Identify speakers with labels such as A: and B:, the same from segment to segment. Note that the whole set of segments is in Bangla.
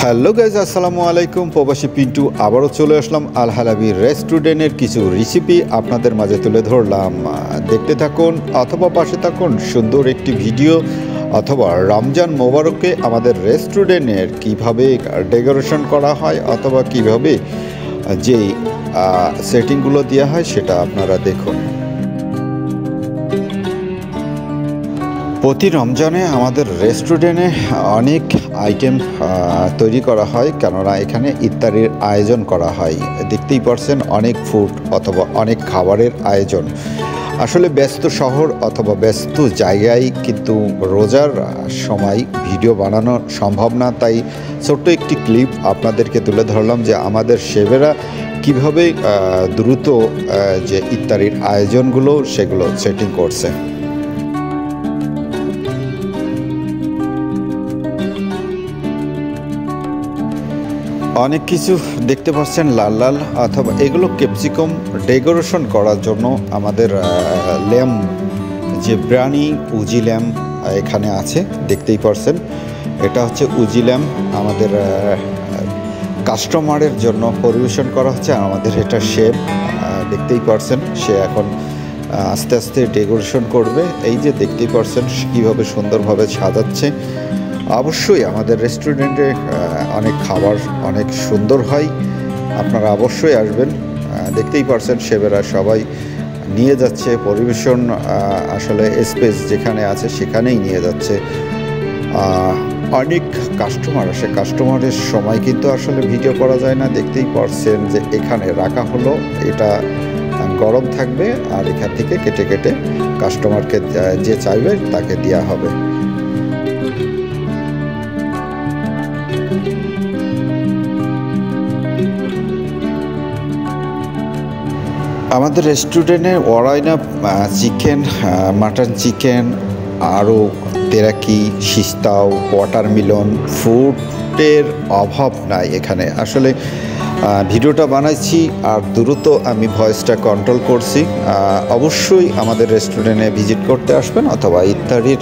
A: হ্যালো গাইজ, আসসালামু আলাইকুম। প্রবাসী পিন্টু আবারও চলে আসলাম আল হালাবি রেস্টুরেন্টের কিছু রেসিপি আপনাদের মাঝে তুলে ধরলাম। দেখতে থাকুন অথবা পাশে থাকুন, সুন্দর একটি ভিডিও অথবা রমজান মোবারকে আমাদের রেস্টুরেন্টের কিভাবে ডেকোরেশন করা হয় অথবা কিভাবে যেই সেটিংগুলো দেওয়া হয় সেটা আপনারা দেখুন। প্রতি রমজানে আমাদের রেস্টুরেন্টে অনেক আইটেম তৈরি করা হয়, কেননা এখানে ইফতারির আয়োজন করা হয়। দেখতেই পারছেন অনেক ফুড অথবা অনেক খাবারের আয়োজন। আসলে ব্যস্ত শহর অথবা ব্যস্ত জায়গায় কিন্তু রোজার সময় ভিডিও বানানো সম্ভব না, তাই ছোট্ট একটি ক্লিপ আপনাদেরকে তুলে ধরলাম যে আমাদের শেফেরা কীভাবে দ্রুত যে ইফতারির আয়োজনগুলো সেগুলো সেটিং করছে। অনেক কিছু দেখতে পাচ্ছেন লাল লাল, অথবা এগুলো ক্যাপসিকাম ডেকোরেশন করার জন্য আমাদের ল্যাম্প যে ব্রানি উজি ল্যাম্প এখানে আছে, দেখতেই পাচ্ছেন এটা হচ্ছে উজি ল্যাম্প আমাদের কাস্টমারের জন্য পরিবেশন করা হচ্ছে। আমাদের এটা শেফ, দেখতেই পাচ্ছেন সে এখন আস্তে আস্তে ডেকোরেশন করবে। এই যে দেখতেই পাচ্ছেন কীভাবে সুন্দরভাবে সাজাচ্ছে। অবশ্যই আমাদের রেস্টুরেন্টে অনেক খাবার অনেক সুন্দর হয়, আপনারা অবশ্যই আসবেন। দেখতেই পারছেন শেফেরা সবাই নিয়ে যাচ্ছে পরিবেশন, আসলে স্পেস যেখানে আছে সেখানেই নিয়ে যাচ্ছে। অনেক কাস্টমার আসে, কাস্টমারের সময় কিন্তু আসলে ভিডিও করা যায় না। দেখতেই পারছেন যে এখানে রাখা হলো, এটা গরম থাকবে আর এখান থেকে কেটে কেটে কাস্টমারকে যে চাইবে তাকে দেওয়া হবে। আমাদের রেস্টুরেন্টে ওরাইনা চিকেন, মাটন চিকেন, আরও তেরাকি, সিস্তাও, ওয়াটারমেলন, ফুডের অভাব নাই এখানে। আসলে ভিডিওটা বানাইছি আর দ্রুত আমি ভয়েসটা কন্ট্রোল করছি। অবশ্যই আমাদের রেস্টুরেন্টে ভিজিট করতে আসবেন, অথবা ইফতারির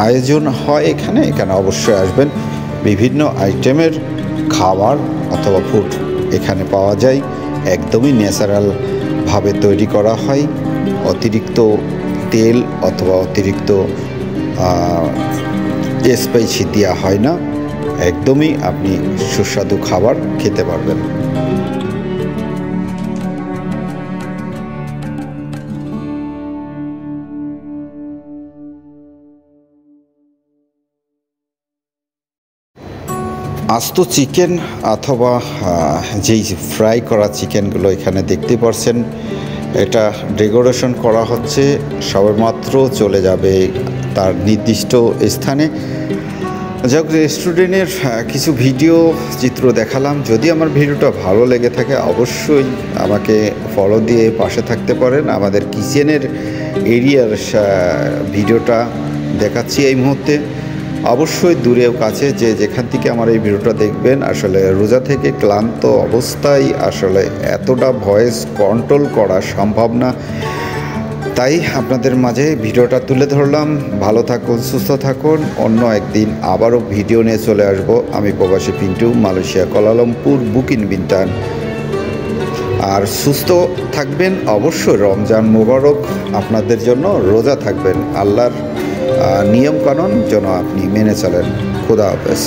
A: আয়োজন হয় এখানে অবশ্যই আসবেন। বিভিন্ন আইটেমের খাবার অথবা ফুড এখানে পাওয়া যায়, একদমই ন্যাচারাল ভাবে তৈরি করা হয়। অতিরিক্ত তেল অথবা অতিরিক্ত স্পাইসি দেওয়া হয় না, একদমই আপনি সুস্বাদু খাবার খেতে পারবেন। আস্ত চিকেন অথবা যেই ফ্রাই করা চিকেনগুলো এখানে দেখতে পাচ্ছেন, এটা ডেকোরেশন করা হচ্ছে, সবেমাত্র চলে যাবে তার নির্দিষ্ট স্থানে। যাক, রেস্টুরেন্টের কিছু ভিডিও চিত্র দেখালাম। যদি আমার ভিডিওটা ভালো লেগে থাকে অবশ্যই আমাকে ফলো দিয়ে পাশে থাকতে পারেন। আমাদের কিচেনের এরিয়ার ভিডিওটা দেখাচ্ছি এই মুহূর্তে। অবশ্যই দূরেও কাছে যে যেখান থেকে আমার এই ভিডিওটা দেখবেন, আসলে রোজা থেকে ক্লান্ত অবস্থায় আসলে এতটা ভয়েস কন্ট্রোল করা সম্ভব না, তাই আপনাদের মাঝে ভিডিওটা তুলে ধরলাম। ভালো থাকুন, সুস্থ থাকুন। অন্য একদিন আবারও ভিডিও নিয়ে চলে আসব। আমি প্রবাসী Pintu, Malaysia Kuala Lumpur, Bukit Bintang. আর সুস্থ থাকবেন অবশ্যই। রমজান মোবারক আপনাদের জন্য। রোজা থাকবেন, আল্লাহর নিয়মকানুন যেন আপনি মেনে চলেন। খুদা হাফেজ।